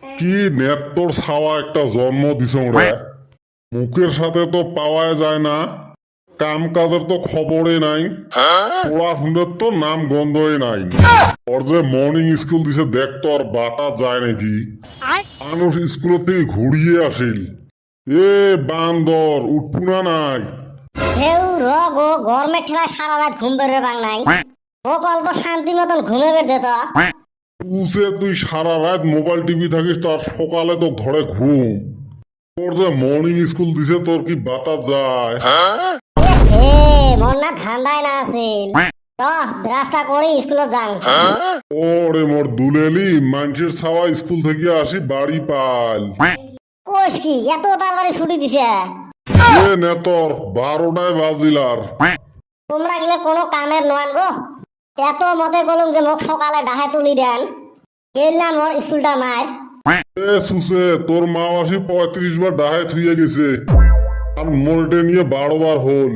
কি নেট তোর ছাওয়া একটা জন্ম দিছ রে। মুখের সাথে তো পাওয়া যায় না, কাম কাজের তো খবরই নাই, পড়াশুনোর তো নাম গন্ধই নাই। ওর যে মর্নিং স্কুল দিছে দেখ তোর বাতা যায় নাকি। মানুষ স্কুল থেকে ঘুরিয়ে আসিল। এ বান্দর উঠু না নাই। হেউ রগ ও গরমে ঠেলা সারা রাত ঘুম বেরোবে বাং নাই। ও অল্প শান্তি মতন ঘুমে বের দে তো। তুই সারা রাত মোবাইল টিভি থাকিস, তার সকালে তো ঘরে ঘুম। তোর যে মর্নিং স্কুল দিছে তোর কি বাতা যায়। হে মন না ঠান্ডায় না আছিল তো ব্রাশটা করে স্কুলে যান। ওরে মোর দুলেলি মানুষের ছাওয়া স্কুল থেকে আসি বাড়ি পাল। কোষ কি এত তাড়াতাড়ি ছুটি দিছে? এ নেতর 12টায় বাজিলার। তোমরা গেলে কোনো কামের নয় গো। এত মতে গেলুম যে মোক সকালে ডাহে তুলি দেন, গেলাম ওর স্কুলটা মার। এ সুসে তোর মা আসি 35 বার ডাহে থুয়ে গেছে, আর মোলটে নিয়ে 12 বার হল।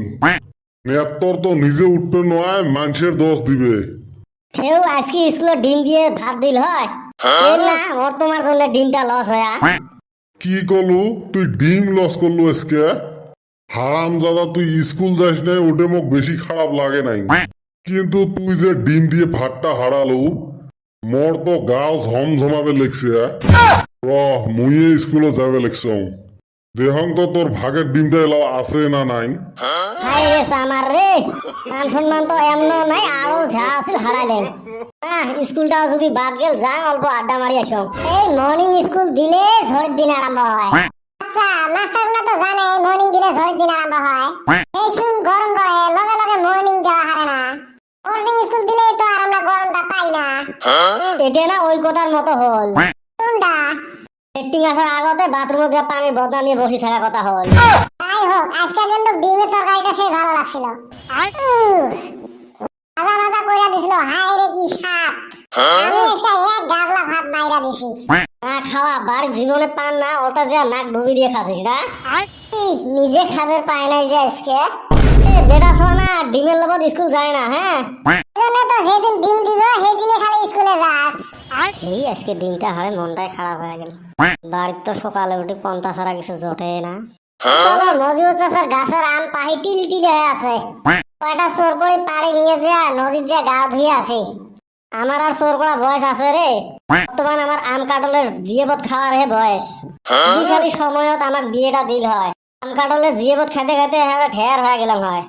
নেতর তো নিজে উঠবে নয়, মানুষের দোষ দিবে। কেউ আজকে স্কুলে ডিম দিয়ে ভাত দিল হয় না, ওর তোমার জন্য ডিমটা লস হয়া। কি করলু তুই ডিম লস করলু আজকে? হারাম দাদা তুই স্কুল যাস নাই ওটা মোক বেশি খারাপ লাগে নাই, কিন্তু তুই যে ডিম দিয়ে ভাতটা হারালু মোর তো গাও ঝমঝমাবে লেগছে। মুইয়ে স্কুলে যাবে লেগছ। দেহং তো তোর ভাগের ডিমটা এলাও আছে না নাই। হাই রে সামার রে, মান সম্মান তো এমন নাই, আরো যা আছিল হারাইলেন। স্কুলটাও যদি বাদ গেল যা অল্প আড্ডা মারি আসো। এই মর্নিং স্কুল দিলে ঝড়ের দিন আরম্ভ হয়। আচ্ছা মাস্টারগুলো তো জানে মর্নিং দিলে ঝড়ের দিন আরম্ভ হয়। এই শুন গরম করে লগে লগে মর্নিং দেওয়া হারে না। মর্নিং স্কুল দিলে তো আর আমরা গরমটা পাই না। এটা না ওই কথার মতো হল। কোনটা? পেটিং আসার আগতে বাথরুমে যে পানির বদনা নিয়ে বসে থাকা কথা হল। তাই হোক, আজকে কিন্তু ডিমের তরকারিটা সেই ভালো লাগছিল। ভাজা ভাজা কইরা দিছিল, হাই রে কি স্বাদ। আমি আজকে এক গাবলা ভাত মাইরা দিছি। না খাওয়া বাড়ির জীবনে পান না, ওটা যে নাক ডুবি দিয়ে খাচ্ছিস না। নিজে খাবার পায় নাই যে আজকে। বেটা শোনা ডিমের লগত স্কুল যায় না। হ্যাঁ তো যেদিন ডিম দিব সেদিনে খালি স্কুলে যাস। এই আজকে ডিমটা হয় মনটাই খারাপ হয়ে গেল। বাড়ির তো সকালে উঠে পন্তা ছাড়া কিছু জোটে না। মজিবুর চাষার গাছের আম পাহি টিল টিল হয়ে আছে। কয়টা চোর করে পাড়ি নিয়ে যা নদীর যে গা ধুয়ে আসে। আমার আর চোর করা বয়স আছে রে। বর্তমান আমার আম কাটলের জিয়েবত খাওয়ার হে বয়স। খালি সময়ত আমার বিয়েটা দিল হয়। আম কাটলের জিয়েবত খেতে খেতে ঢের হয়ে গেলাম হয়।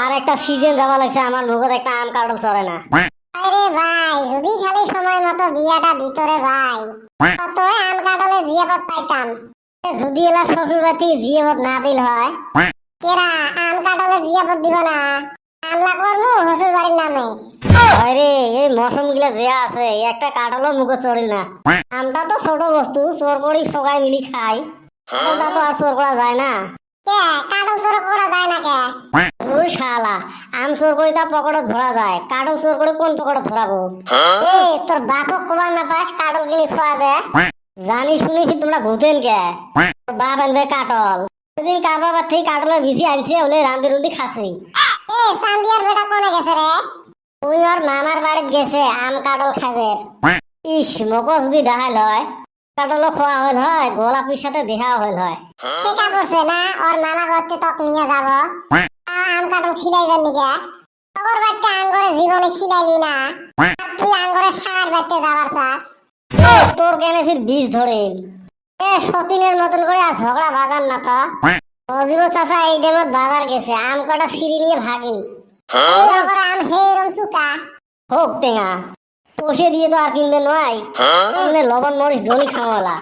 আর একটা সিজন যাওয়া লাগছে, আমার মুখত একটা আম কাটল চলে না। আরে ভাই যদি খালি সময় মতো বিয়াটা ভিতরে ভাই কত আম কাটলে জিয়েবত পাইতাম। যদি এলা শ্বশুর বাড়ি থেকে জিয়েবত না দিল হয়, কেরা আম কাটলে জিয়েবত দিব না, আমলা করবো শ্বশুর বাড়ির নামে। আরে এই মৌসুম গুলা যে আছে একটা কাটলো মুখে চড়িল না। আমটা তো ছোট বস্তু, চোর করি সবাই মিলি খাই। ওটা তো আর চোর করা যায় না। কে কাটল চোর করা যায় না কে? ওই শালা আম চোর করে তা পকেটত ভরা যায়, কাটল চোর করে কোন পকেটত ভরাবো? এই তোর বাপক কোবার না পাস কাটল কিনে খাওয়াবে? জানি শুনি কি তোমরা ঘুতেন কে? তোর বাপ আনবে কাটল। সেদিন কার বাবার থেকে কাটলের বিচি আনছে, ওলে রান্দি রুন্দি খাসি। এ সান্দিয়ার বেটা কোনে গেছে রে? ওই ওর মামার বাড়িত গেছে আম কাটল খাবে। ইস মকো যদি ডাহাল হয় কাটলও খোয়া হল হয়, গোলাপির সাথে দেখা হল হয়। ঠিক আছে না ওর মামা করতে তক নিয়ে যাব। আম কাটল খিলাইবেন নিকে? তোর বাচ্চা আঙ্গরে জীবনে খিলাইলি না, তুই আঙ্গরে সার বাড়তে যাবার চাস। তোর কেনে ফির বীজ ধরেল। এ সতীনের মতন করে আর ঝগড়া বাজার না তো। মজিব চাচা এই ডেমত বাজার গেছে, আম কটা সিঁড়ি নিয়ে ভাগি। আম হেরম চুকা হোক টেঙা পশে দিয়ে তো আর কিনবে নয়। লবণ মরিচ ডলি খাওয়ালা।